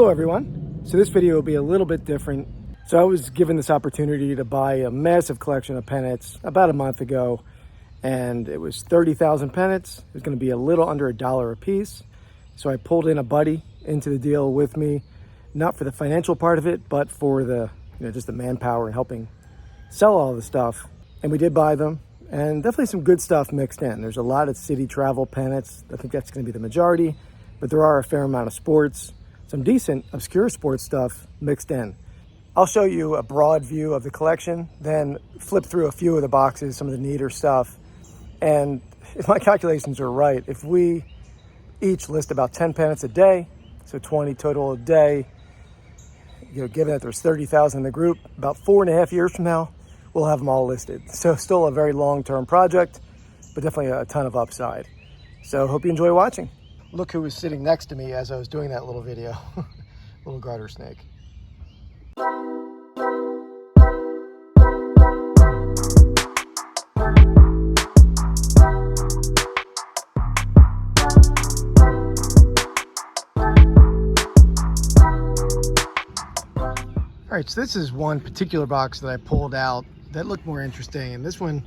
Hello everyone. So this video will be a little bit different. So I was given this opportunity to buy a massive collection of pennants about a month ago, and it was 30,000 pennants. It was going to be a little under $1 a piece. So I pulled in a buddy into the deal with me, not for the financial part of it, but for the, just the manpower and helping sell all the stuff. And we did buy them, and definitely some good stuff mixed in. There's a lot of city travel pennants. I think that's going to be the majority, but there are a fair amount of sports, some decent obscure sports stuff mixed in. I'll show you a broad view of the collection, then flip through a few of the boxes, some of the neater stuff. And if my calculations are right, if we each list about 10 pennants a day, so 20 total a day, given that there's 30,000 in the group, about 4.5 years from now, we'll have them all listed. So still a very long-term project, but definitely a ton of upside. So hope you enjoy watching. Look who was sitting next to me as I was doing that little video. Little garter snake. All right, so this is one particular box that I pulled out that looked more interesting. And this one,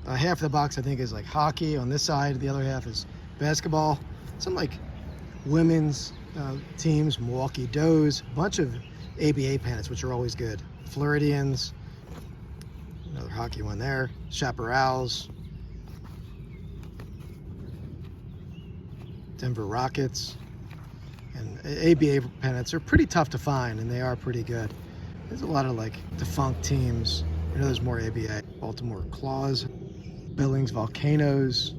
half of the box I think is like hockey on this side, the other half is basketball. Some like women's teams, Milwaukee Does, a bunch of ABA pennants, which are always good. Floridians, another hockey one there, Chaparrals, Denver Rockets, and ABA pennants are pretty tough to find, and they are pretty good. There's a lot of like defunct teams. I know there's more ABA. Baltimore Claws, Billings Volcanoes.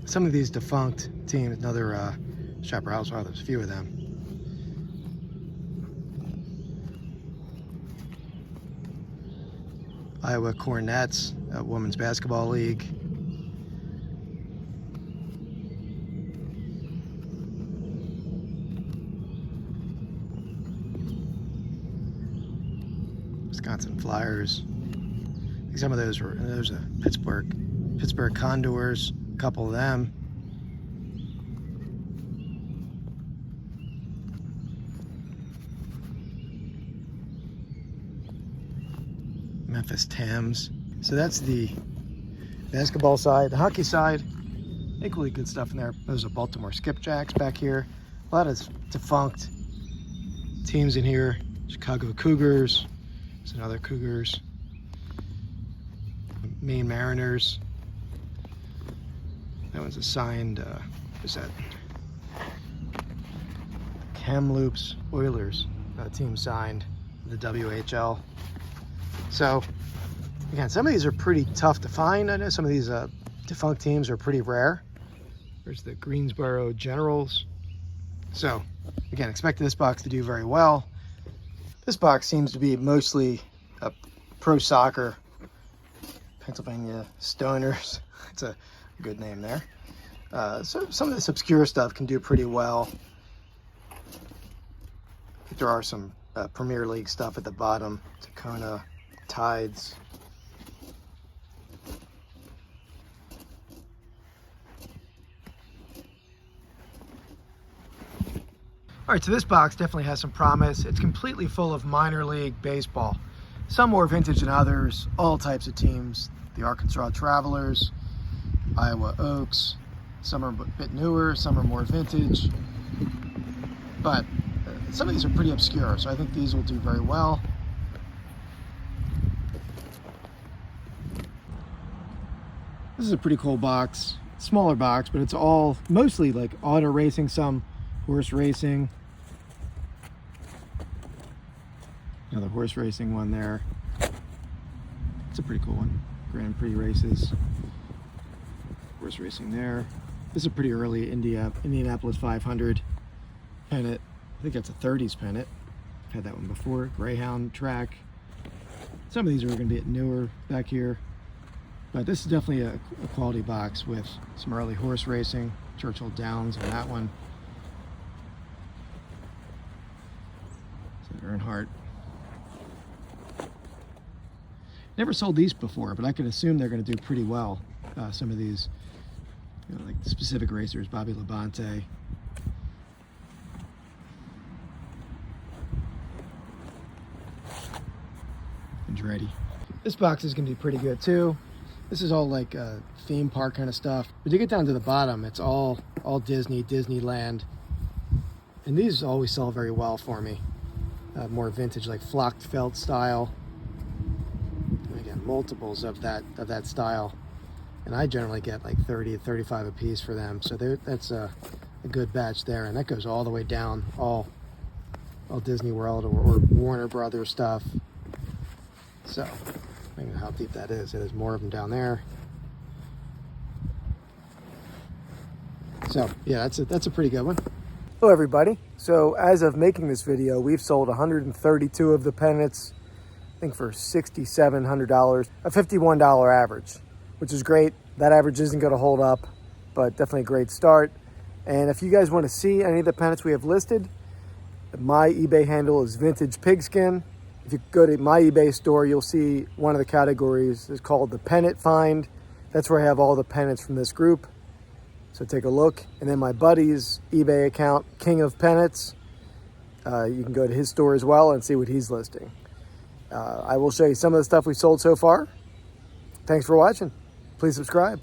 Some of these defunct teams, another Chaparrals, wow, there's a few of them. Iowa Cornets, Women's Basketball League. Wisconsin Flyers. I think some of those were, there's a Pittsburgh Condors, a couple of them. Memphis Thames. So that's the basketball side. The hockey side, equally good stuff in there. Those are Baltimore Skipjacks back here. A lot of defunct teams in here. Chicago Cougars. There's another Cougars. Maine Mariners. That one's a signed, what's that? Kamloops Oilers team signed the WHL. So, again, some of these are pretty tough to find. I know some of these defunct teams are pretty rare. There's the Greensboro Generals. So, again, expect this box to do very well. This box seems to be mostly pro soccer. Pennsylvania Stoners. It's a good name there. So some of this obscure stuff can do pretty well. I think there are some Premier League stuff at the bottom. Tacona Tides. All right, so this box definitely has some promise. It's completely full of minor league baseball. Some more vintage than others, all types of teams. The Arkansas Travelers, Iowa Oaks. Some are a bit newer, some are more vintage. But some of these are pretty obscure, so I think these will do very well. This is a pretty cool box. Smaller box, but it's all mostly like auto racing, some horse racing. Another horse racing one there. It's a pretty cool one. Grand Prix races. Horse racing there. This is a pretty early Indianapolis 500 pennant. I think that's a 30s pennant. I've had that one before. Greyhound track. Some of these are going to be newer back here. But this is definitely a quality box with some early horse racing. Churchill Downs on that one. Earnhardt. Never sold these before, but I can assume they're going to do pretty well. some of these, like specific racers, Bobby Labonte. Andretti. This box is going to be pretty good too. This is all like theme park kind of stuff. But you get down to the bottom, it's all Disney, Disneyland. And these always sell very well for me. More vintage, like flocked felt style. And again, multiples of that style. And I generally get like 30 to 35 a piece for them. So that's a good batch there. And that goes all the way down, all Disney World or Warner Brothers stuff. So, I don't know how deep that is. There's more of them down there. So, yeah, that's a pretty good one. Hello, everybody. So, as of making this video, we've sold 132 of the Pennants, I think for $6,700, a $51 average, which is great. That average isn't going to hold up, but definitely a great start. And if you guys want to see any of the Pennants we have listed, my eBay handle is Vintage Pigskin. If you go to my eBay store, you'll see one of the categories is called the Pennant Find. That's where I have all the pennants from this group. So take a look. And then my buddy's eBay account, King of Pennants, you can go to his store as well and see what he's listing. I will show you some of the stuff we've sold so far. Thanks for watching. Please subscribe.